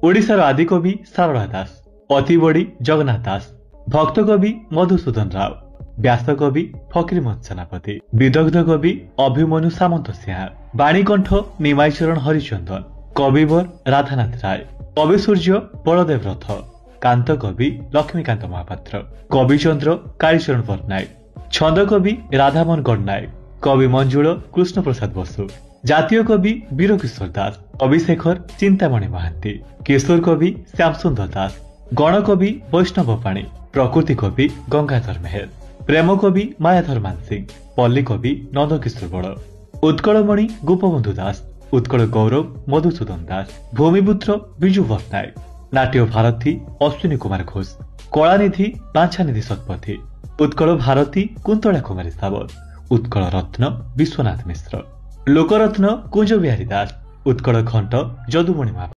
ओडिशार आदिकवि सारला दास, अतिबड़ी जगन्नाथ दास, भक्त कवि मधुसूदन राव, व्यास कवि फकीरमोहन सेनापति, विदग्ध कवि अभिमन्यु सामंत सिंह, बाणीकंठ निमाईचरण हरिचंदन, कविवर राधानाथ राय, कवि सूर्य बलदेव रथ, कांत कवि लक्ष्मीकांत महापात्र, कविचंद्र कालीचरण पट्टनायक, छंद कवि राधामोहन गणनायक, कवि मंजुल कृष्ण प्रसाद बसु, जातीय कवि वीरकिशोर दास, कविशेखर चिंतामणि महांती, किशोर कवि श्याम सुंदर दास, गणकवि वैष्णव पाणी, प्रकृति कवि गंगाधर मेहर, प्रेम कवि मायाधर मानसिंह, पल्ली कवि नंदकिशोर बड़, उत्कलमणि गोपबंधु दास, उत्कल गौरव मधुसूदन दास, भूमिपुत्र विजु पट्टनायक, नाट्य भारती अश्विनी कुमार घोष, कलानिधि बाछानिधि शतपथी, उत्कल भारती कुंतला कुमारी सावत, उत्कल रत्न विश्वनाथ मिश्र, लोकरत्न कुंज बिहारी दास, उत्कल घंट जदुमणि महापात्र।